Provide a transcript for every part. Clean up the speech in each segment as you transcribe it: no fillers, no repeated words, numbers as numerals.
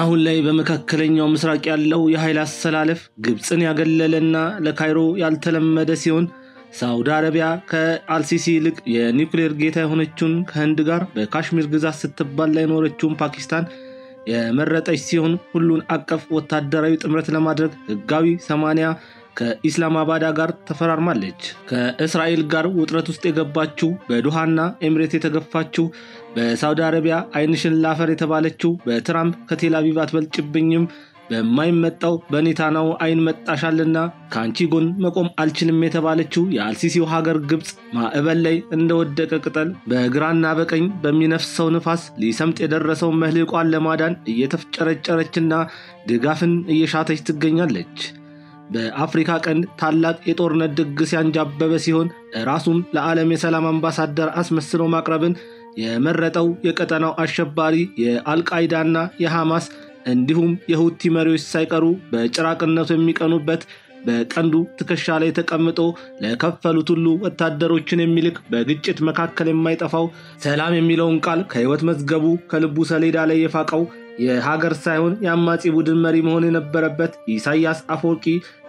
አሁን ላይ በመካከለኛው ምስራቅ ያለው የኃይል አሰላለፍ ግብጽን ያገለለና ለካይሮ ያልተለመደ ሲሆን ሳውዲ አረቢያ ከአልሲሲ ይልቅ የኒውክሌር ጌታ የሆነችውን ከህንድ ጋር በካሽሚር ግዛት ስትባላ የኖረችውን ፓኪስታን የመረጠች ሲሆን ሁሉን አቀፍ ወታደራዊ ጥምረት ለማድረግ ህጋዊ 80 ከኢስላማባድ ጋር ተፈራርማለች። ከእስራኤል ጋር ውጥረት ውስጥ የገባችው በዱሃና ኤምሬት የተገፋችው በሳውዲ አረቢያ አይንሽን ላፈር የተባለችው በትራምፕ ከቴል አቪቭ አትበልጭብኝም በማይመጣው በኔታናው አይን መጣሻልና ካንቺ ጎን መቆም አልችልም የተባለችው የአልሲሲው ሀገር ግብጽ ማዕበል ላይ እንደወደቀ ቅጠል በግራና በቀኝ በሚነፍሰው ንፋስ ሊሰምጥ የደረሰው መልህቋን ለማዳን እየተፍጨረጨረችና ድጋፍን እየሻተች ትገኛለች። በአፍሪካ ቀንድ ታላቅ የጦርነት ድግስ ያንጃበበ ሲሆን ራሱን ለዓለም የሰላም አምባሳደር አስመስሎ ማቅረብን የመረጠው የቀጠናው አሸባሪ የአልቃይዳና የሐማስ እንዲሁም የሁቲ መሪዎች ሳይቀሩ በጭራቅነቱ የሚቀኑበት በቀንዱ ትከሻ ላይ ተቀምጦ ለከፈሉት ሁሉ ወታደሮችን የሚልክ በግጭት መካከል የማይጠፋው ሰላም የሚለውን ቃል ከህይወት መዝገቡ ከልቡ ሰሌዳ ላይ የፋቀው የሀገር ሳይሆን የአማጺ ቡድን መሪ መሆን የነበረበት ኢሳያስ አፈወርቂ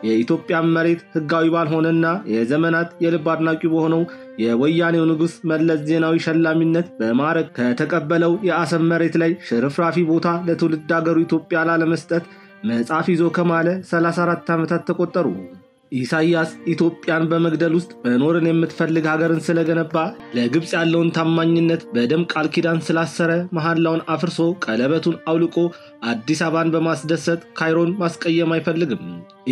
የኢትዮጵያ መሬት ህጋዊ ባልሆነና የዘመናት የልብ አድናቂ በሆነው የወያኔው ንጉስ መለስ ዜናዊ ሸላሚነት በማዕረግ ከተቀበለው የአሰብ መሬት ላይ ሽርፍራፊ ቦታ ለትውልድ ሀገሩ ኢትዮጵያ ላለመስጠት መጽሐፍ ይዞ ከማለ 34 ዓመታት ተቆጠሩ። ኢሳያስ ኢትዮጵያን በመግደል ውስጥ መኖርን የምትፈልግ ሀገርን ስለገነባ ለግብጽ ያለውን ታማኝነት በደም ቃል ኪዳን ስላሰረ መሐላውን አፍርሶ ቀለበቱን አውልቆ አዲስ አበባን በማስደሰት ካይሮን ማስቀየም አይፈልግም።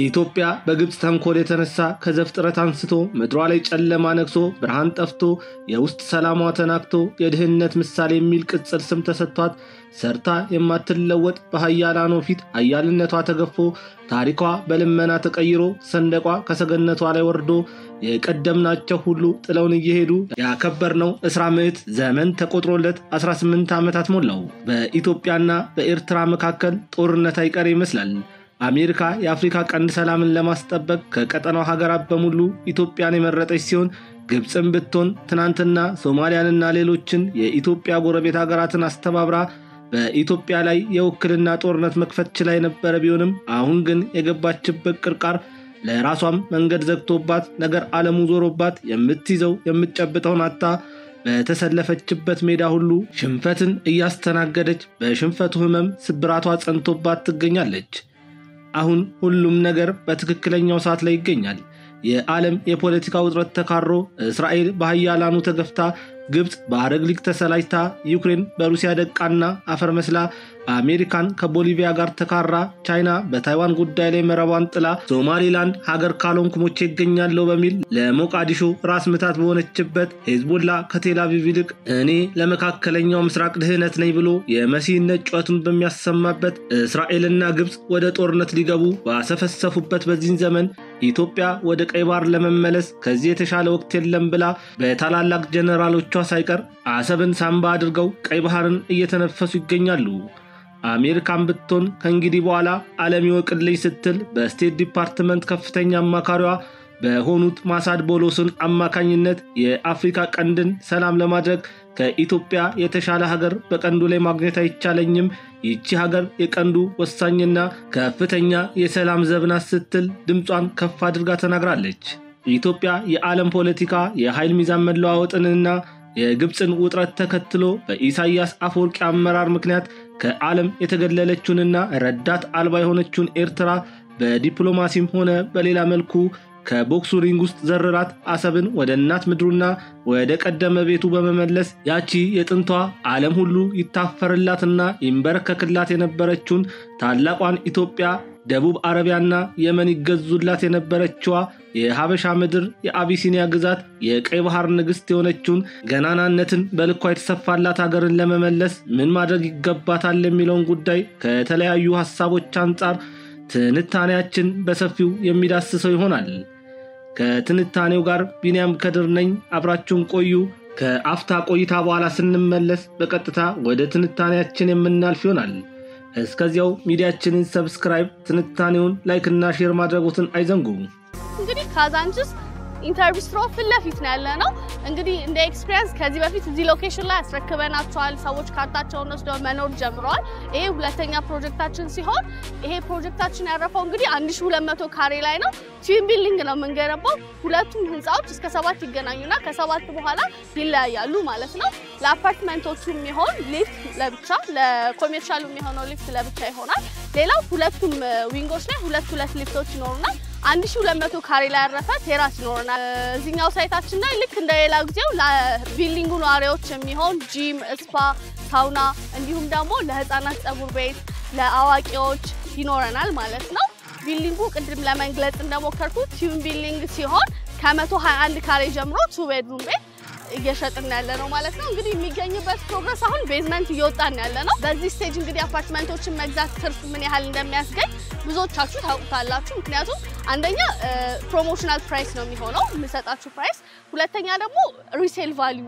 ኢትዮጵያ በግብጽ ተንኮል የተነሳ ከዘፍጥረት አንስቶ ምድሯ ላይ ጨለማ ነግሶ ብርሃን ጠፍቶ የውስጥ ሰላሟ ተናክቶ የድህነት ምሳሌ የሚል ቅጽል ስም ተሰጥቷት ሰርታ የማትለወጥ በኃያላኑ ፊት ኃያልነቷ ተገፎ ታሪኳ በልመና ተቀይሮ ሰንደቋ ከሰገነቷ ላይ ወርዶ የቀደምናቸው ሁሉ ጥለውን እየሄዱ ያከበርነው እስራ ምዕት ዘመን ተቆጥሮለት 18 ዓመታት ሞላው። በኢትዮጵያና በኤርትራ መካከል ጦርነት አይቀር ይመስላል። አሜሪካ የአፍሪካ ቀንድ ሰላምን ለማስጠበቅ ከቀጠናው ሀገራት በሙሉ ኢትዮጵያን የመረጠች ሲሆን ግብጽም ብትሆን ትናንትና ሶማሊያንና ሌሎችን የኢትዮጵያ ጎረቤት ሀገራትን አስተባብራ በኢትዮጵያ ላይ የውክልና ጦርነት መክፈት ችላ የነበረ ቢሆንም አሁን ግን የገባችበት ቅርቃር ለራሷም መንገድ ዘግቶባት ነገር ዓለሙ ዞሮባት የምትይዘው የምትጨብጠውን አጣ በተሰለፈችበት ሜዳ ሁሉ ሽንፈትን እያስተናገደች በሽንፈቱ ህመም ስብራቷ ጸንቶባት ትገኛለች። አሁን ሁሉም ነገር በትክክለኛው ሰዓት ላይ ይገኛል። የዓለም የፖለቲካ ውጥረት ተካሮ እስራኤል በኃያላኑ ተገፍታ ግብጽ በአረግሊክ ተሰላይታ ዩክሬን በሩሲያ ደቃና አፈር መስላ አሜሪካን ከቦሊቪያ ጋር ተካራ ቻይና በታይዋን ጉዳይ ላይ መረቧን ጥላ ሶማሊላንድ ሀገር ካልሆንኩ ሞቼ ይገኛለሁ በሚል ለሞቃዲሾ ራስ ምታት በሆነችበት ሄዝቦላ ከቴል አቪቭ ይልቅ እኔ ለመካከለኛው ምስራቅ ድህነት ነኝ ብሎ የመሲህነት ጩኸቱን በሚያሰማበት እስራኤልና ግብጽ ወደ ጦርነት ሊገቡ ባሰፈሰፉበት በዚህ ዘመን ኢትዮጵያ ወደ ቀይ ባህር ለመመለስ ከዚህ የተሻለ ወቅት የለም ብላ በታላላቅ ጀነራሎቿ ሳይቀር አሰብን ሳምባ አድርገው ቀይ ባህርን እየተነፈሱ ይገኛሉ። አሜሪካን ብትሆን ከእንግዲህ በኋላ ዓለም ይወቅልኝ ስትል በስቴት ዲፓርትመንት ከፍተኛ አማካሪዋ በሆኑት ማሳድ ቦሎስን አማካኝነት የአፍሪካ ቀንድን ሰላም ለማድረግ ከኢትዮጵያ የተሻለ ሀገር በቀንዱ ላይ ማግኘት አይቻለኝም፣ ይቺ ሀገር የቀንዱ ወሳኝና ከፍተኛ የሰላም ዘብናት ስትል ድምጿን ከፍ አድርጋ ተናግራለች። ኢትዮጵያ የዓለም ፖለቲካ የኃይል ሚዛን መለዋወጥንና የግብጽን ውጥረት ተከትሎ በኢሳያስ አፈወርቂ አመራር ምክንያት ከዓለም የተገለለችውንና ረዳት አልባ የሆነችውን ኤርትራ በዲፕሎማሲም ሆነ በሌላ መልኩ ከቦክሱ ሪንግ ውስጥ ዘርራት አሰብን ወደ እናት ምድሩና ወደ ቀደመ ቤቱ በመመለስ ያቺ የጥንቷ ዓለም ሁሉ ይታፈርላትና ይንበረከክላት የነበረችውን ታላቋን ኢትዮጵያ ደቡብ አረቢያና የመን ይገዙላት የነበረችዋ የሀበሻ ምድር የአቢሲኒያ ግዛት የቀይ ባህር ንግስት የሆነችውን ገናናነትን በልኳ የተሰፋላት ሀገርን ለመመለስ ምን ማድረግ ይገባታል የሚለውን ጉዳይ ከተለያዩ ሐሳቦች አንጻር ትንታኔያችን በሰፊው የሚዳስሰው ይሆናል። ከትንታኔው ጋር ቢኒያም ከድር ነኝ። አብራችሁን ቆዩ። ከአፍታ ቆይታ በኋላ ስንመለስ በቀጥታ ወደ ትንታኔያችን የምናልፍ ይሆናል። እስከዚያው ሚዲያችንን ሰብስክራይብ፣ ትንታኔውን ላይክ እና ሼር ማድረጉትን አይዘንጉ። እንግዲህ ካዛንችስ ኢንተርቪስትሮ ፍለፊት ነው ያለነው። እንግዲህ እንደ ኤክስፒሪየንስ ከዚህ በፊት እዚህ ሎኬሽን ላይ አስረክበናቸዋል ሰዎች ካርታቸውን ወስደው መኖር ጀምረዋል ይሄ ሁለተኛ ፕሮጀክታችን ሲሆን ይሄ ፕሮጀክታችን ያረፈው እንግዲህ 1200 ካሬ ላይ ነው ቲም ቢልዲንግ ነው መንገረባው ሁለቱም ህንጻዎች እስከ 7 ይገናኙና ከ7 በኋላ ይለያያሉ ማለት ነው ለአፓርትመንቶቹ የሚሆን ሊፍት ለብቻ ለኮሜርሻሉ የሚሆነው ሊፍት ለብቻ ይሆናል ሌላው ሁለቱም ዊንጎች ላይ ሁለት ሊፍቶች ይኖሩና 1200 ካሬ ላይ ያረፈ ቴራስ ይኖርናል እዚህኛው ሳይታችን ላይ ልክ እንደሌላ ጊዜው ለቢልዲንጉ ነዋሪዎች የሚሆን ጂም ስፓ ሳውና እንዲሁም ደግሞ ለህፃናት ጸጉር ቤት ለአዋቂዎች ይኖረናል ማለት ነው ቢልዲንጉ ቅድም ለመግለጽ እንደሞከርኩት ቲም ቢልዲንግ ሲሆን ከ121 ካሬ ጀምሮ 2 ቤድሩም ቤት እየሸጥን ያለነው ማለት ነው እንግዲህ የሚገኝበት ፕሮግረስ አሁን ቤዝመንት እየወጣን ያለነው በዚህ ስቴጅ እንግዲህ አፓርትመንቶችን መግዛት ትርፍ ምን ያህል እንደሚያስገኝ ብዙዎቻችሁ ታውቁታላችሁ ምክንያቱም አንደኛ ፕሮሞሽናል ፕራይስ ነው የሚሆነው የምሰጣችሁ ፕራይስ ሁለተኛ ደግሞ ሪሴል ቫልዩ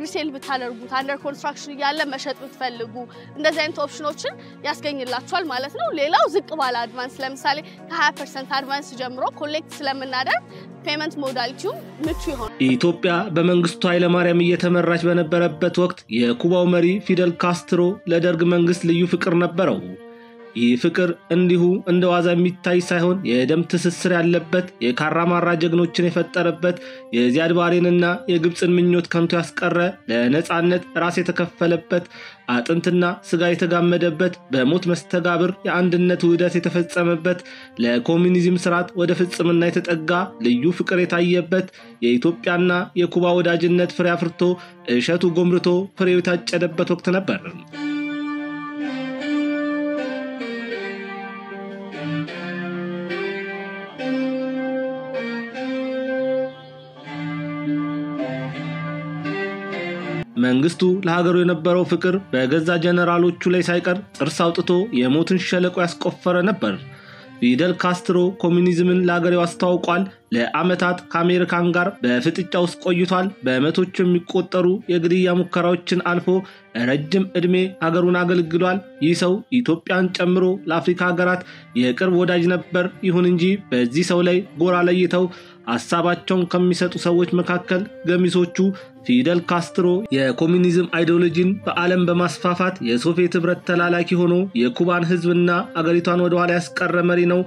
ሪሴል ብታደርጉት አንደር ኮንስትራክሽን ያለ መሸጥ ብትፈልጉ እንደዚህ አይነት ኦፕሽኖችን ያስገኝላችኋል ማለት ነው ሌላው ዝቅ ባለ አድቫንስ ለምሳሌ ከ20% አድቫንስ ጀምሮ ኮሌክት ስለምናደርግ ፔመንት ሞዳሊቲው ምቹ ይሆናል ኢትዮጵያ በመንግስቱ ኃይለ ማርያም እየተመራች በነበረበት ወቅት የኩባው መሪ ፊደል ካስትሮ ለደርግ መንግስት ልዩ ፍቅር ነበረው ይህ ፍቅር እንዲሁ እንደዋዛ የሚታይ ሳይሆን የደም ትስስር ያለበት የካራማራ ጀግኖችን የፈጠረበት የዚያድ ባሬንና የግብጽን ምኞት ከንቱ ያስቀረ ለነጻነት ራስ የተከፈለበት አጥንትና ስጋ የተጋመደበት በሞት መስተጋብር የአንድነት ውህደት የተፈጸመበት ለኮሙኒዝም ስርዓት ወደ ፍጽምና የተጠጋ ልዩ ፍቅር የታየበት የኢትዮጵያና የኩባ ወዳጅነት ፍሬ አፍርቶ እሸቱ ጎምርቶ ፍሬው የታጨደበት ወቅት ነበር መንግስቱ ለሀገሩ የነበረው ፍቅር በገዛ ጀነራሎቹ ላይ ሳይቀር ጥርስ አውጥቶ የሞትን ሸለቆ ያስቆፈረ ነበር ፊደል ካስትሮ ኮሙኒዝምን ለሀገሩ አስተዋውቋል ለአመታት ከአሜሪካን ጋር በፍጥጫ ውስጥ ቆይቷል በመቶች የሚቆጠሩ የግድያ ሙከራዎችን አልፎ ረጅም እድሜ ሀገሩን አገልግሏል ይህ ሰው ኢትዮጵያን ጨምሮ ለአፍሪካ ሀገራት የቅርብ ወዳጅ ነበር ይሁን እንጂ በዚህ ሰው ላይ ጎራ ለይተው ሐሳባቸውን ከሚሰጡ ሰዎች መካከል ገሚሶቹ ፊደል ካስትሮ የኮሙኒዝም አይዲዮሎጂን በዓለም በማስፋፋት የሶቪየት ህብረት ተላላኪ ሆኖ የኩባን ህዝብና አገሪቷን ወደ ኋላ ያስቀረ መሪ ነው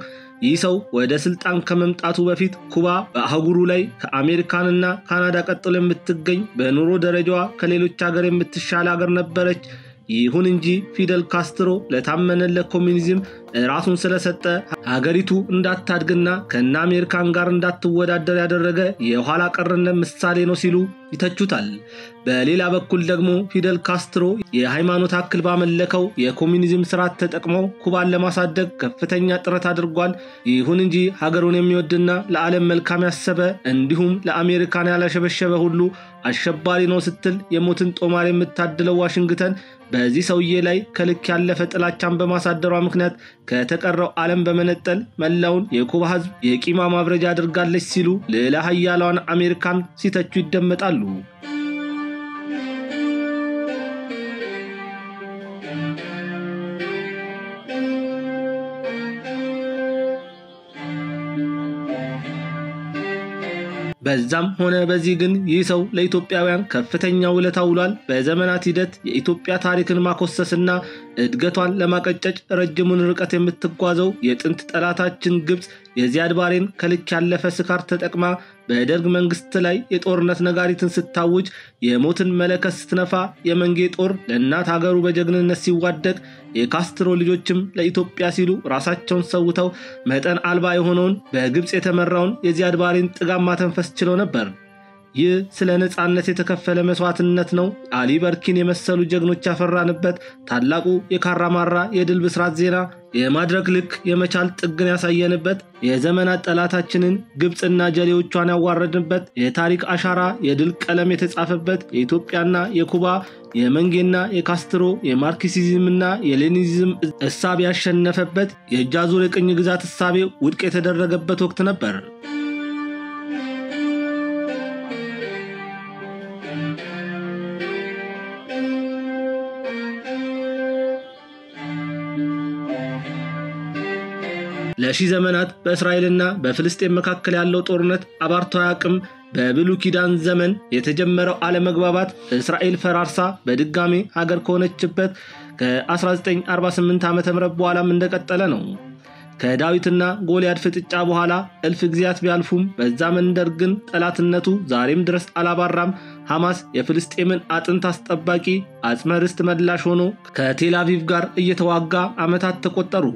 ይህ ሰው ወደ ስልጣን ከመምጣቱ በፊት ኩባ በአህጉሩ ላይ ከአሜሪካንና ካናዳ ቀጥሎ የምትገኝ በኑሮ ደረጃዋ ከሌሎች ሀገር የምትሻል ሀገር ነበረች ይሁን እንጂ ፊደል ካስትሮ ለታመነለት ኮሙኒዝም ራሱን ስለሰጠ ሀገሪቱ እንዳታድግና ከና አሜሪካን ጋር እንዳትወዳደር ያደረገ የኋላ ቀርነት ምሳሌ ነው ሲሉ ይተቹታል በሌላ በኩል ደግሞ ፊደል ካስትሮ የሃይማኖት አክል ባመለከው የኮሙኒዝም ስርዓት ተጠቅመው ኩባን ለማሳደግ ከፍተኛ ጥረት አድርጓል ይሁን እንጂ ሀገሩን የሚወድና ለዓለም መልካም ያሰበ እንዲሁም ለአሜሪካን ያላሸበሸበ ሁሉ አሸባሪ ነው ስትል የሞትን ጦማር የምታድለው ዋሽንግተን በዚህ ሰውዬ ላይ ከልክ ያለፈ ጥላቻን በማሳደሯ ምክንያት ከተቀረው ዓለም በመነጠል መላውን የኩባ ህዝብ የቂማ ማብረጃ አድርጋለች ሲሉ ሌላ ኃያሏን አሜሪካን ሲተቹ ይደመጣሉ በዛም ሆነ በዚህ ግን ይህ ሰው ለኢትዮጵያውያን ከፍተኛ ውለታ ውሏል በዘመናት ሂደት የኢትዮጵያ ታሪክን ማኮሰስና እድገቷን ለማቀጨጭ ረጅሙን ርቀት የምትጓዘው የጥንት ጠላታችን ግብጽ የዚያድ ባሬን ከልክ ያለፈ ስካር ተጠቅማ በደርግ መንግስት ላይ የጦርነት ነጋሪትን ስታውጅ የሞትን መለከት ስትነፋ የመንጌ ጦር ለእናት ሀገሩ በጀግንነት ሲዋደቅ የካስትሮ ልጆችም ለኢትዮጵያ ሲሉ ራሳቸውን ሰውተው መጠን አልባ የሆነውን በግብጽ የተመራውን የዚያድ ባሬን ጥጋብ ማተንፈስ ችለው ነበር ይህ ስለ ነጻነት የተከፈለ መስዋዕትነት ነው አሊ በርኪን የመሰሉ ጀግኖች ያፈራንበት ታላቁ የካራማራ የድል ብስራት ዜና የማድረግ ልክ የመቻል ጥግን ያሳየንበት የዘመናት ጠላታችንን ግብጽና ጀሌዎቿን ያዋረድንበት የታሪክ አሻራ የድል ቀለም የተጻፈበት የኢትዮጵያና የኩባ የመንጌና የካስትሮ የማርክሲዝምና የሌኒኒዝም እሳቤ ያሸነፈበት የጃዙር የቅኝ ግዛት እሳቤ ውድቅ የተደረገበት ወቅት ነበር ለሺህ ዘመናት በእስራኤልና በፍልስጤም መካከል ያለው ጦርነት አባርቶ አያውቅም። በብሉይ ኪዳን ዘመን የተጀመረው አለመግባባት እስራኤል ፈራርሳ በድጋሚ ሀገር ከሆነችበት ከ1948 ዓ.ም በኋላም እንደቀጠለ ነው። ከዳዊትና ጎልያድ ፍጥጫ በኋላ እልፍ ጊዜያት ቢያልፉም በዛ መንደር ግን ጠላትነቱ ዛሬም ድረስ አላባራም። ሐማስ የፍልስጤምን አጥንት አስጠባቂ አጽመ ርስት መላሽ ሆኖ ከቴል አቪቭ ጋር እየተዋጋ ዓመታት ተቆጠሩ።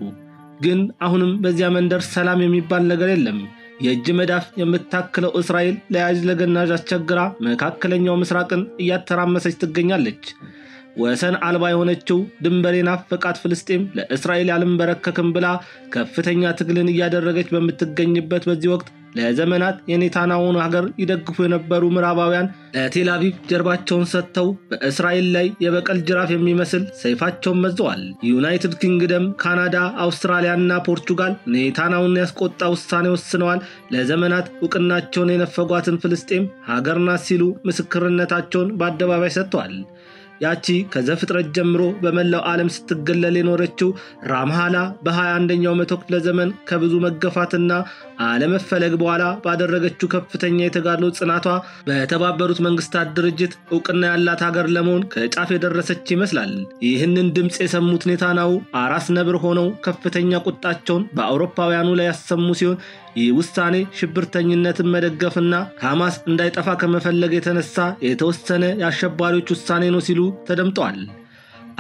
ግን አሁንም በዚያ መንደር ሰላም የሚባል ነገር የለም። የእጅ መዳፍ የምታክለው እስራኤል ለያዥ ለገናዥ አስቸግራ መካከለኛው ምስራቅን እያተራመሰች ትገኛለች። ወሰን አልባ የሆነችው ድንበሬን አፈቃት ፍልስጤም ለእስራኤል ያልንበረከክም ብላ ከፍተኛ ትግልን እያደረገች በምትገኝበት በዚህ ወቅት ለዘመናት የኔታንያሁን ሀገር ይደግፉ የነበሩ ምዕራባውያን ለቴል አቪቭ ጀርባቸውን ሰጥተው በእስራኤል ላይ የበቀል ጅራፍ የሚመስል ሰይፋቸውን መዘዋል። ዩናይትድ ኪንግደም፣ ካናዳ፣ አውስትራሊያና ፖርቹጋል ኔታንያሁን ያስቆጣ ውሳኔ ወስነዋል። ለዘመናት ዕውቅናቸውን የነፈጓትን ፍልስጤም ሀገር ናት ሲሉ ምስክርነታቸውን በአደባባይ ሰጥተዋል። ያቺ ከዘፍጥረት ጀምሮ በመላው ዓለም ስትገለል የኖረችው ራምሃላ በ21ኛው መቶ ክፍለ ዘመን ከብዙ መገፋትና አለመፈለግ በኋላ ባደረገችው ከፍተኛ የተጋድሎ ጽናቷ በተባበሩት መንግስታት ድርጅት ዕውቅና ያላት ሀገር ለመሆን ከጫፍ የደረሰች ይመስላል። ይህንን ድምፅ የሰሙት ኔታንያሁ አራስ ነብር ሆነው ከፍተኛ ቁጣቸውን በአውሮፓውያኑ ላይ ያሰሙ ሲሆን ይህ ውሳኔ ሽብርተኝነትን መደገፍና ሐማስ እንዳይጠፋ ከመፈለግ የተነሳ የተወሰነ የአሸባሪዎች ውሳኔ ነው ሲሉ ተደምጠዋል።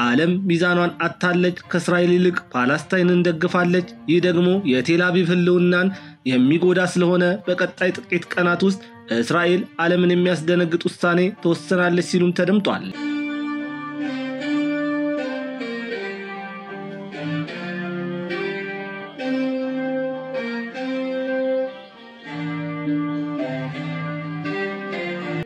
ዓለም ሚዛኗን አታለች፣ ከእስራኤል ይልቅ ፓለስታይንን ደግፋለች። ይህ ደግሞ የቴል አቪቭ ህልውናን የሚጎዳ ስለሆነ በቀጣይ ጥቂት ቀናት ውስጥ እስራኤል ዓለምን የሚያስደነግጥ ውሳኔ ተወስናለች ሲሉም ተደምጧል።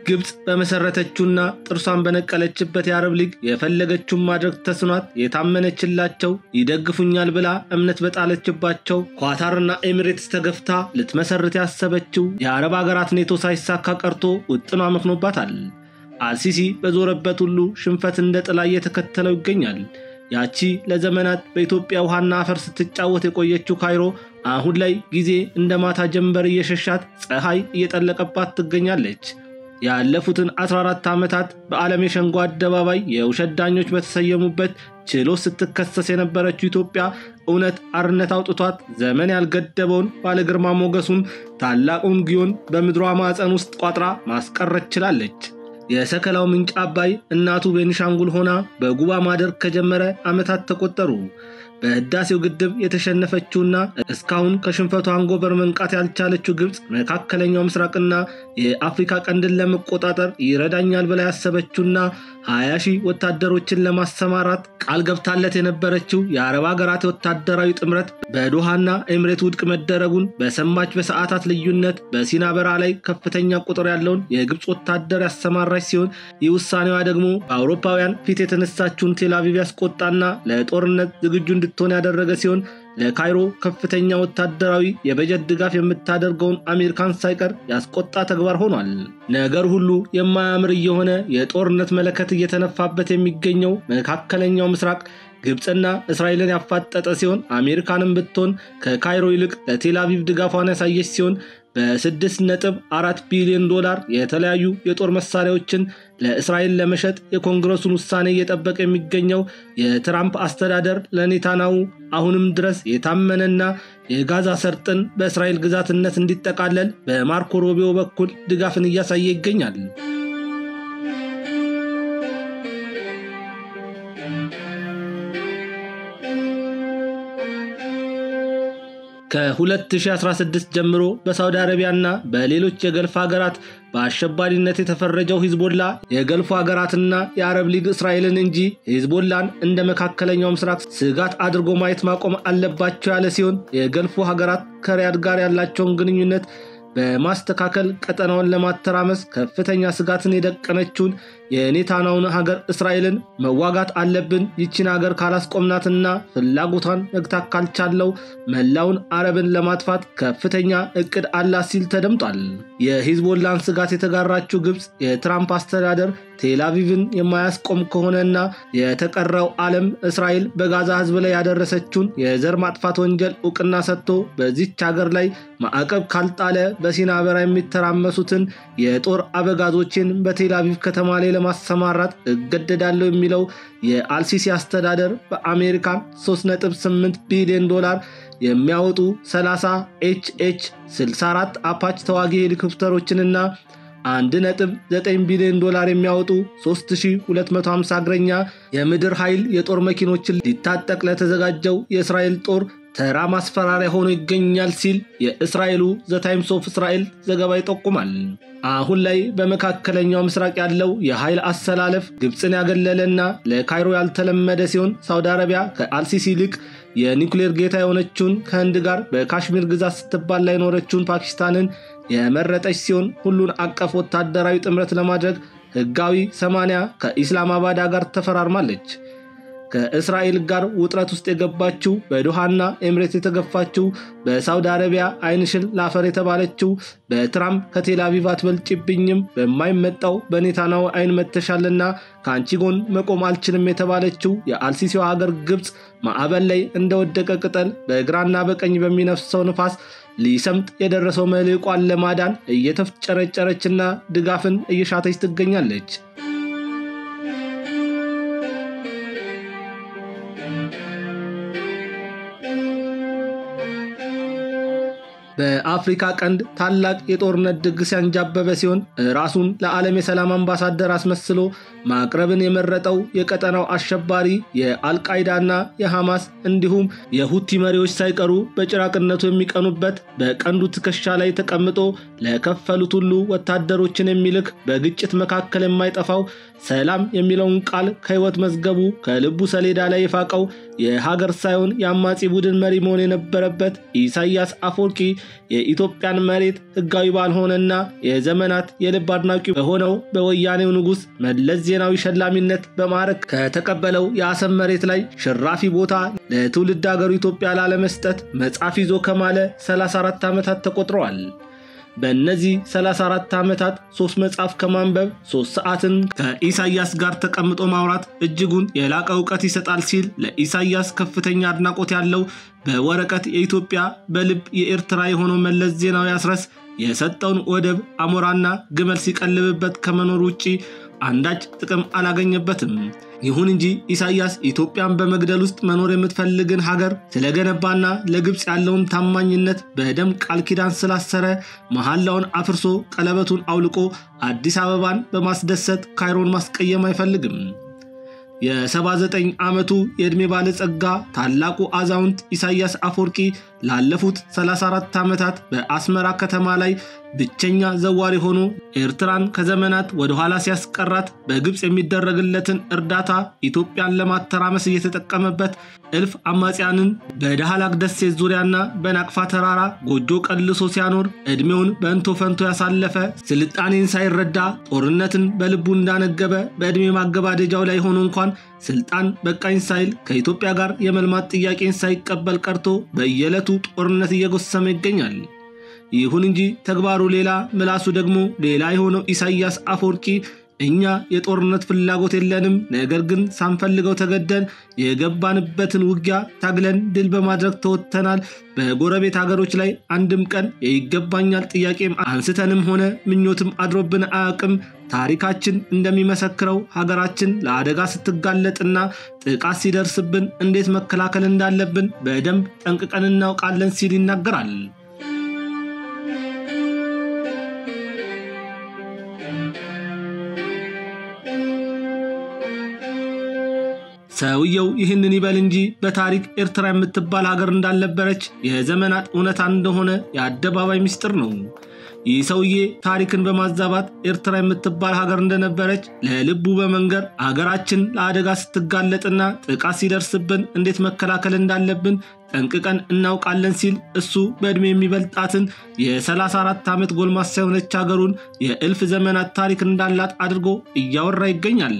ግብጽ በመሰረተችውና ጥርሷን በነቀለችበት የአረብ ሊግ የፈለገችውን ማድረግ ተስኗት የታመነችላቸው ይደግፉኛል ብላ እምነት በጣለችባቸው ኳታርና ኤሚሬትስ ተገፍታ ልትመሰርት ያሰበችው የአረብ ሀገራት ኔቶ ሳይሳካ ቀርቶ ውጥኗ መክኖባታል። አልሲሲ በዞረበት ሁሉ ሽንፈት እንደ ጥላ እየተከተለው ይገኛል። ያቺ ለዘመናት በኢትዮጵያ ውሃና አፈር ስትጫወት የቆየችው ካይሮ አሁን ላይ ጊዜ እንደ ማታ ጀንበር እየሸሻት ፀሐይ እየጠለቀባት ትገኛለች። ያለፉትን 14 ዓመታት በዓለም የሸንጎ አደባባይ የውሸት ዳኞች በተሰየሙበት ችሎት ስትከሰስ የነበረችው ኢትዮጵያ እውነት አርነት አውጥቷት ዘመን ያልገደበውን ባለግርማ ሞገሱን ታላቁን ግዮን በምድሯ ማዕፀን ውስጥ ቋጥራ ማስቀረት ችላለች። የሰከላው ምንጭ አባይ እናቱ ቤኒሻንጉል ሆና በጉባ ማደር ከጀመረ ዓመታት ተቆጠሩ። በህዳሴው ግድብ የተሸነፈችውና እስካሁን ከሽንፈቷ አንጎበር መንቃት ያልቻለችው ግብጽ መካከለኛው ምስራቅና የአፍሪካ ቀንድን ለመቆጣጠር ይረዳኛል ብላ ያሰበችውና 20,000 ወታደሮችን ለማሰማራት ቃል ገብታለት የነበረችው የአረብ ሀገራት ወታደራዊ ጥምረት በዶሃና ኤሚሬት ውድቅ መደረጉን በሰማች በሰዓታት ልዩነት በሲና በረሃ ላይ ከፍተኛ ቁጥር ያለውን የግብጽ ወታደር ያሰማራች ሲሆን ይህ ውሳኔዋ ደግሞ በአውሮፓውያን ፊት የተነሳችውን ቴል አቪቭ ያስቆጣና ለጦርነት ዝግጁ እንድትሆን ያደረገ ሲሆን ለካይሮ ከፍተኛ ወታደራዊ የበጀት ድጋፍ የምታደርገውን አሜሪካን ሳይቀር ያስቆጣ ተግባር ሆኗል። ነገር ሁሉ የማያምር የሆነ የጦርነት መለከት እየተነፋበት የሚገኘው መካከለኛው ምስራቅ ግብጽና እስራኤልን ያፋጠጠ ሲሆን አሜሪካንም ብትሆን ከካይሮ ይልቅ ለቴል አቪቭ ድጋፏን ያሳየች ሲሆን በ6.4 ቢሊዮን ዶላር የተለያዩ የጦር መሳሪያዎችን ለእስራኤል ለመሸጥ የኮንግረሱን ውሳኔ እየጠበቀ የሚገኘው የትራምፕ አስተዳደር ለኔታንያሁ አሁንም ድረስ የታመነና የጋዛ ሰርጥን በእስራኤል ግዛትነት እንዲጠቃለል በማርኮ ሩቢዮ በኩል ድጋፍን እያሳየ ይገኛል። ከ2016 ጀምሮ በሳውዲ አረቢያና በሌሎች የገልፍ ሀገራት በአሸባሪነት የተፈረጀው ሂዝቦላ የገልፍ ሀገራትና የአረብ ሊግ እስራኤልን እንጂ ሂዝቦላን እንደ መካከለኛው ምስራቅ ስጋት አድርጎ ማየት ማቆም አለባቸው ያለ ሲሆን የገልፍ ሀገራት ከሪያድ ጋር ያላቸውን ግንኙነት በማስተካከል ቀጠናውን ለማተራመስ ከፍተኛ ስጋትን የደቀነችውን የኔታንያሁን ሀገር እስራኤልን መዋጋት አለብን፣ ይቺን ሀገር ካላስቆምናትና ፍላጎቷን መግታት ካልቻለው መላውን አረብን ለማጥፋት ከፍተኛ እቅድ አላት ሲል ተደምጧል። የሂዝቦላን ስጋት የተጋራችው ግብጽ የትራምፕ አስተዳደር ቴልአቪቭን የማያስቆም ከሆነና የተቀረው ዓለም እስራኤል በጋዛ ህዝብ ላይ ያደረሰችውን የዘር ማጥፋት ወንጀል ዕውቅና ሰጥቶ በዚህች ሀገር ላይ ማዕቀብ ካልጣለ በሲና በራ የሚተራመሱትን የጦር አበጋዞችን በቴልአቪቭ ከተማ ላይ ለማሰማራት እገደዳለሁ የሚለው የአልሲሲ አስተዳደር በአሜሪካን 3.8 ቢሊዮን ዶላር የሚያወጡ 30 ኤችኤች-64 አፓች ተዋጊ ሄሊኮፕተሮችንና 1.9 ቢሊዮን ዶላር የሚያወጡ 3250 እግረኛ የምድር ኃይል የጦር መኪኖችን ሊታጠቅ ለተዘጋጀው የእስራኤል ጦር ተራ ማስፈራሪያ ሆኖ ይገኛል ሲል የእስራኤሉ ዘ ታይምስ ኦፍ እስራኤል ዘገባ ይጠቁማል። አሁን ላይ በመካከለኛው ምስራቅ ያለው የኃይል አሰላለፍ ግብጽን ያገለለና ለካይሮ ያልተለመደ ሲሆን ሳውዲ አረቢያ ከአልሲሲ ይልቅ የኒውክሌር ጌታ የሆነችውን ከህንድ ጋር በካሽሚር ግዛት ስትባል ላይ ኖረችውን ፓኪስታንን የመረጠች ሲሆን ሁሉን አቀፍ ወታደራዊ ጥምረት ለማድረግ ህጋዊ 80 ከኢስላማባድ ጋር ተፈራርማለች። ከእስራኤል ጋር ውጥረት ውስጥ የገባችው በዶሃና ኤምሬት የተገፋችው በሳውዲ አረቢያ አይንሽል ላፈር የተባለችው በትራምፕ ከቴልአቪቭ አትበልጭብኝም በማይመጣው በኔታንያሁ አይን መተሻልና ካንቺ ጎን መቆም አልችልም የተባለችው የአልሲሲው ሀገር ግብጽ ማዕበል ላይ እንደወደቀ ቅጠል በግራና በቀኝ በሚነፍሰው ንፋስ ሊሰምጥ የደረሰው መልህቋን ለማዳን እየተፍጨረጨረችና ድጋፍን እየሻተች ትገኛለች። በአፍሪካ ቀንድ ታላቅ የጦርነት ድግስ ያንጃበበ ሲሆን ራሱን ለዓለም የሰላም አምባሳደር አስመስሎ ማቅረብን የመረጠው የቀጠናው አሸባሪ የአልቃይዳና የሐማስ እንዲሁም የሁቲ መሪዎች ሳይቀሩ በጭራቅነቱ የሚቀኑበት በቀንዱ ትከሻ ላይ ተቀምጦ ለከፈሉት ሁሉ ወታደሮችን የሚልክ በግጭት መካከል የማይጠፋው ሰላም የሚለውን ቃል ከህይወት መዝገቡ ከልቡ ሰሌዳ ላይ የፋቀው የሀገር ሳይሆን የአማጺ ቡድን መሪ መሆን የነበረበት ኢሳያስ አፈወርቂ የኢትዮጵያን መሬት ህጋዊ ባልሆነና የዘመናት የልብ አድናቂ በሆነው በወያኔው ንጉስ መለስ ዜናዊ ሸላሚነት በማዕረግ ከተቀበለው የአሰብ መሬት ላይ ሽራፊ ቦታ ለትውልድ ሀገሩ ኢትዮጵያ ላለመስጠት መጻፍ ይዞ ከማለ 34 ዓመታት ተቆጥረዋል። በእነዚህ 34 ዓመታት 3 መጽሐፍ ከማንበብ 3 ሰዓትን ከኢሳያስ ጋር ተቀምጦ ማውራት እጅጉን የላቀ ዕውቀት ይሰጣል ሲል ለኢሳያስ ከፍተኛ አድናቆት ያለው በወረቀት የኢትዮጵያ በልብ የኤርትራ የሆነው መለስ ዜናዊ አስረስ የሰጠውን ወደብ አሞራና ግመል ሲቀልብበት ከመኖር ውጪ አንዳች ጥቅም አላገኘበትም። ይሁን እንጂ ኢሳያስ ኢትዮጵያን በመግደል ውስጥ መኖር የምትፈልግን ሀገር ስለገነባና ለግብጽ ያለውን ታማኝነት በደም ቃል ኪዳን ስላሰረ መሐላውን አፍርሶ ቀለበቱን አውልቆ አዲስ አበባን በማስደሰት ካይሮን ማስቀየም አይፈልግም። የ79 ዓመቱ የእድሜ ባለጸጋ ታላቁ አዛውንት ኢሳያስ አፈወርቂ ላለፉት 34 ዓመታት በአስመራ ከተማ ላይ ብቸኛ ዘዋሪ ሆኖ ኤርትራን ከዘመናት ወደ ኋላ ሲያስቀራት በግብጽ የሚደረግለትን እርዳታ ኢትዮጵያን ለማተራመስ እየተጠቀመበት እልፍ አማጺያንን በዳህላክ ደሴት ዙሪያና በናቅፋ ተራራ ጎጆ ቀልሶ ሲያኖር እድሜውን በእንቶ ፈንቶ ያሳለፈ ስልጣኔን ሳይረዳ ጦርነትን በልቡ እንዳነገበ በእድሜ ማገባደጃው ላይ ሆኖ እንኳን ስልጣን በቃኝ ሳይል ከኢትዮጵያ ጋር የመልማት ጥያቄን ሳይቀበል ቀርቶ በየዕለቱ ጦርነት እየጎሰመ ይገኛል። ይሁን እንጂ ተግባሩ ሌላ ምላሱ ደግሞ ሌላ የሆነው ኢሳያስ አፈወርቂ እኛ የጦርነት ፍላጎት የለንም፣ ነገር ግን ሳንፈልገው ተገደን የገባንበትን ውጊያ ታግለን ድል በማድረግ ተወጥተናል። በጎረቤት ሀገሮች ላይ አንድም ቀን የይገባኛል ጥያቄም አንስተንም ሆነ ምኞትም አድሮብን አያውቅም። ታሪካችን እንደሚመሰክረው ሀገራችን ለአደጋ ስትጋለጥና ጥቃት ሲደርስብን እንዴት መከላከል እንዳለብን በደንብ ጠንቅቀን እናውቃለን ሲል ይናገራል። ሰውየው ይህንን ይበል እንጂ በታሪክ ኤርትራ የምትባል ሀገር እንዳልነበረች የዘመናት እውነታ እንደሆነ የአደባባይ ሚስጥር ነው። ይህ ሰውዬ ታሪክን በማዛባት ኤርትራ የምትባል ሀገር እንደነበረች ለልቡ በመንገር ሀገራችን ለአደጋ ስትጋለጥና ጥቃት ሲደርስብን እንዴት መከላከል እንዳለብን ጠንቅቀን እናውቃለን ሲል እሱ በእድሜ የሚበልጣትን የ34 ዓመት ጎልማሳ የሆነች ሀገሩን የእልፍ ዘመናት ታሪክ እንዳላት አድርጎ እያወራ ይገኛል።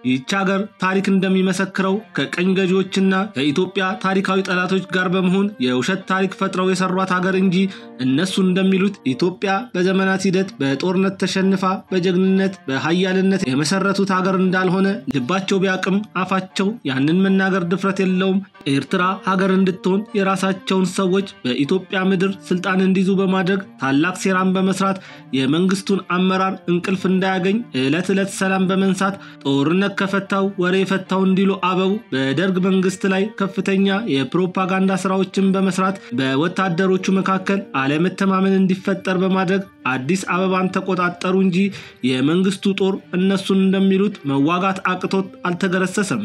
ይህች ሀገር ታሪክ እንደሚመሰክረው ከቀኝ ገዢዎችና ከኢትዮጵያ ታሪካዊ ጠላቶች ጋር በመሆን የውሸት ታሪክ ፈጥረው የሰሯት ሀገር እንጂ እነሱ እንደሚሉት ኢትዮጵያ በዘመናት ሂደት በጦርነት ተሸንፋ በጀግንነት በኃያልነት የመሰረቱት ሀገር እንዳልሆነ ልባቸው ቢያቅም አፋቸው ያንን መናገር ድፍረት የለውም። ኤርትራ ሀገር እንድትሆን የራሳቸውን ሰዎች በኢትዮጵያ ምድር ስልጣን እንዲይዙ በማድረግ ታላቅ ሴራን በመስራት የመንግስቱን አመራር እንቅልፍ እንዳያገኝ ዕለት ዕለት ሰላም በመንሳት ጦርነት ከፈታው ወሬ ፈታው እንዲሉ አበው በደርግ መንግስት ላይ ከፍተኛ የፕሮፓጋንዳ ስራዎችን በመስራት በወታደሮቹ መካከል አለመተማመን እንዲፈጠር በማድረግ አዲስ አበባን ተቆጣጠሩ እንጂ የመንግስቱ ጦር እነሱን እንደሚሉት መዋጋት አቅቶት አልተገረሰሰም።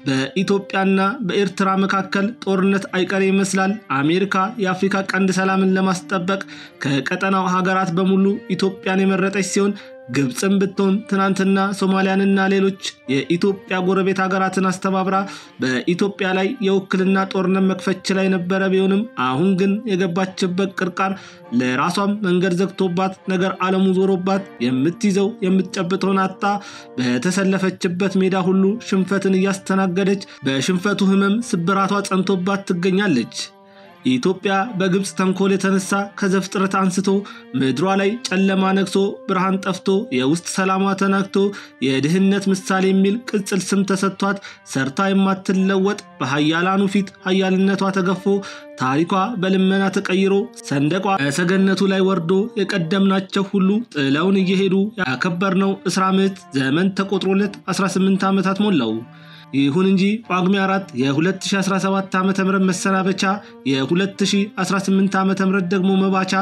በኢትዮጵያና በኤርትራ መካከል ጦርነት አይቀር ይመስላል። አሜሪካ የአፍሪካ ቀንድ ሰላምን ለማስጠበቅ ከቀጠናው ሀገራት በሙሉ ኢትዮጵያን የመረጠች ሲሆን ግብጽም ብትሆን ትናንትና ሶማሊያንና ሌሎች የኢትዮጵያ ጎረቤት ሀገራትን አስተባብራ በኢትዮጵያ ላይ የውክልና ጦርነት መክፈች ላይ ነበረ። ቢሆንም አሁን ግን የገባችበት ቅርቃር ለራሷም መንገድ ዘግቶባት ነገር ዓለሙ ዞሮባት የምትይዘው የምትጨብጠውን አጣ በተሰለፈችበት ሜዳ ሁሉ ሽንፈትን እያስተናገደች በሽንፈቱ ህመም ስብራቷ ጸንቶባት ትገኛለች። ኢትዮጵያ በግብጽ ተንኮል የተነሳ ከዘፍጥረት አንስቶ ምድሯ ላይ ጨለማ ነግሶ ብርሃን ጠፍቶ የውስጥ ሰላሟ ተናግቶ የድህነት ምሳሌ የሚል ቅጽል ስም ተሰጥቷት ሰርታ የማትለወጥ በኃያላኑ ፊት ኃያልነቷ ተገፎ ታሪኳ በልመና ተቀይሮ ሰንደቋ በሰገነቱ ላይ ወርዶ የቀደምናቸው ሁሉ ጥለውን እየሄዱ ያከበርነው እስራ ምዕት ዘመን ተቆጥሮለት 18 ዓመታት ሞላው። ይሁን እንጂ ጳጉሜ 4 የ2017 ዓመተ ምህረት መሰናበቻ የ2018 ዓመተ ምህረት ደግሞ መባቻ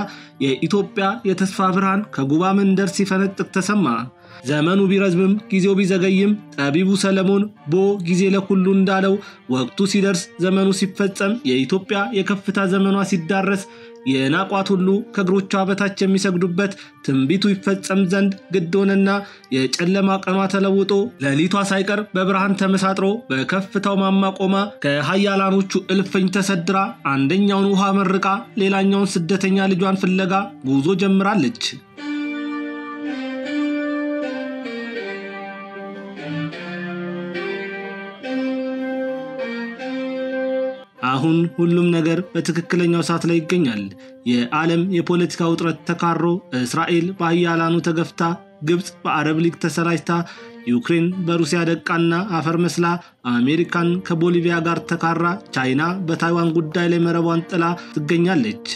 የኢትዮጵያ የተስፋ ብርሃን ከጉባ መንደር ሲፈነጥቅ ተሰማ። ዘመኑ ቢረዝምም ጊዜው ቢዘገይም ጠቢቡ ሰለሞን ጊዜ ለሁሉ እንዳለው ወቅቱ ሲደርስ ዘመኑ ሲፈጸም የኢትዮጵያ የከፍታ ዘመኗ ሲዳረስ የናቋት ሁሉ ከእግሮቿ በታች የሚሰግዱበት ትንቢቱ ይፈጸም ዘንድ ግድ ሆነና የጨለማ ቀኗ ተለውጦ ሌሊቷ ሳይቀር በብርሃን ተመሳጥሮ በከፍታው ማማ ቆማ ከኃያላኖቹ እልፍኝ ተሰድራ አንደኛውን ውሃ መርቃ ሌላኛውን ስደተኛ ልጇን ፍለጋ ጉዞ ጀምራለች። አሁን ሁሉም ነገር በትክክለኛው ሰዓት ላይ ይገኛል። የዓለም የፖለቲካ ውጥረት ተካሮ እስራኤል በኃያላኑ ተገፍታ፣ ግብጽ በአረብ ሊግ ተሰራጭታ፣ ዩክሬን በሩሲያ ደቃና አፈር መስላ፣ አሜሪካን ከቦሊቪያ ጋር ተካራ፣ ቻይና በታይዋን ጉዳይ ላይ መረቧን ጥላ ትገኛለች።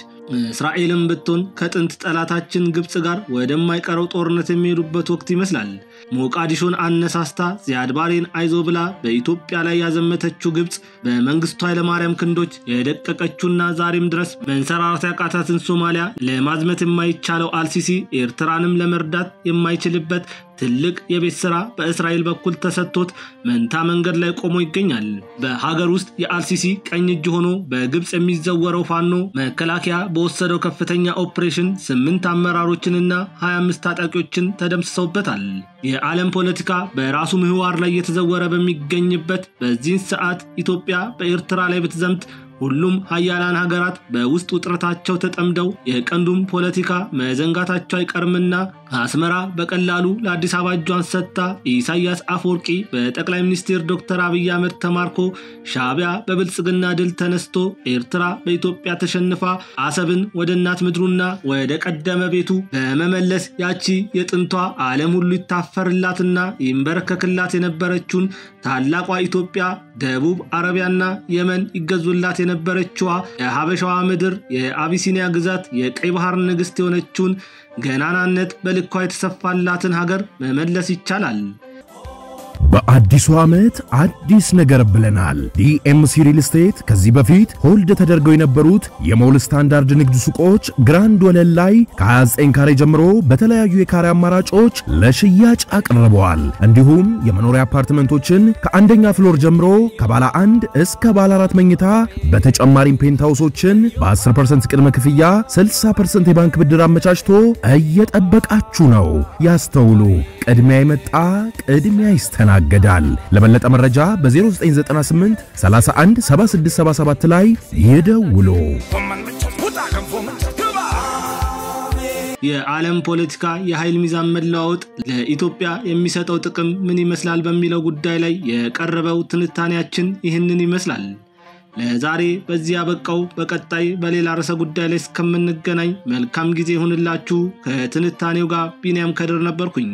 እስራኤልም ብትሆን ከጥንት ጠላታችን ግብጽ ጋር ወደማይቀረው ጦርነት የሚሄዱበት ወቅት ይመስላል። ሞቃዲሾን አነሳስታ ዚያድ ባሬን አይዞ ብላ በኢትዮጵያ ላይ ያዘመተችው ግብጽ በመንግስቱ ኃይለማርያም ክንዶች የደቀቀችውና ዛሬም ድረስ መንሰራራት ያቃታትን ሶማሊያ ለማዝመት የማይቻለው አልሲሲ ኤርትራንም ለመርዳት የማይችልበት ትልቅ የቤት ስራ በእስራኤል በኩል ተሰጥቶት መንታ መንገድ ላይ ቆሞ ይገኛል። በሀገር ውስጥ የአልሲሲ ቀኝ እጅ ሆኖ በግብጽ የሚዘወረው ፋኖ መከላከያ በወሰደው ከፍተኛ ኦፕሬሽን 8 አመራሮችንና 25 ታጣቂዎችን ተደምስሰውበታል። የዓለም ፖለቲካ በራሱ ምህዋር ላይ የተዘወረ በሚገኝበት በዚህ ሰዓት ኢትዮጵያ በኤርትራ ላይ ብትዘምት ሁሉም ኃያላን ሀገራት በውስጥ ውጥረታቸው ተጠምደው የቀንዱም ፖለቲካ መዘንጋታቸው አይቀርምና አስመራ በቀላሉ ለአዲስ አበባ እጇን ሰጥታ ኢሳያስ አፈወርቂ በጠቅላይ ሚኒስትር ዶክተር አብይ አህመድ ተማርኮ ሻዕቢያ በብልጽግና ድል ተነስቶ ኤርትራ በኢትዮጵያ ተሸንፋ አሰብን ወደ እናት ምድሩና ወደ ቀደመ ቤቱ በመመለስ ያቺ የጥንቷ ዓለም ሁሉ ይታፈርላትና ይንበረከክላት የነበረችውን ታላቋ ኢትዮጵያ ደቡብ አረቢያና የመን ይገዙላት የነበረችዋ የሀበሻዋ ምድር የአቢሲኒያ ግዛት የቀይ ባህር ንግስት የሆነችውን ገናናነት በልኳ የተሰፋላትን ሀገር መመለስ ይቻላል። በአዲሱ ዓመት አዲስ ነገር ብለናል። ዲኤምሲ ሪል ስቴት ከዚህ በፊት ሆልድ ተደርገው የነበሩት የሞል ስታንዳርድ ንግድ ሱቆች ግራንድ ወለል ላይ ከ29 ካሬ ጀምሮ በተለያዩ የካሬ አማራጮች ለሽያጭ አቅርበዋል። እንዲሁም የመኖሪያ አፓርትመንቶችን ከአንደኛ ፍሎር ጀምሮ ከባለ 1 እስከ ባለ 4 መኝታ በተጨማሪም ፔንታውሶችን በ10% ቅድመ ክፍያ 60% የባንክ ብድር አመቻችቶ እየጠበቃችሁ ነው። ያስተውሉ፣ ቅድሚያ የመጣ ቅድሚያ ይስተናገዳል። ይታገዳል። ለበለጠ መረጃ በ0998 31 7677 ላይ ይደውሉ። የዓለም ፖለቲካ የኃይል ሚዛን መለዋወጥ ለኢትዮጵያ የሚሰጠው ጥቅም ምን ይመስላል በሚለው ጉዳይ ላይ የቀረበው ትንታኔያችን ይህንን ይመስላል። ለዛሬ በዚህ አበቃው። በቀጣይ በሌላ ርዕሰ ጉዳይ ላይ እስከምንገናኝ መልካም ጊዜ ይሁንላችሁ። ከትንታኔው ጋር ቢኒያም ከድር ነበርኩኝ።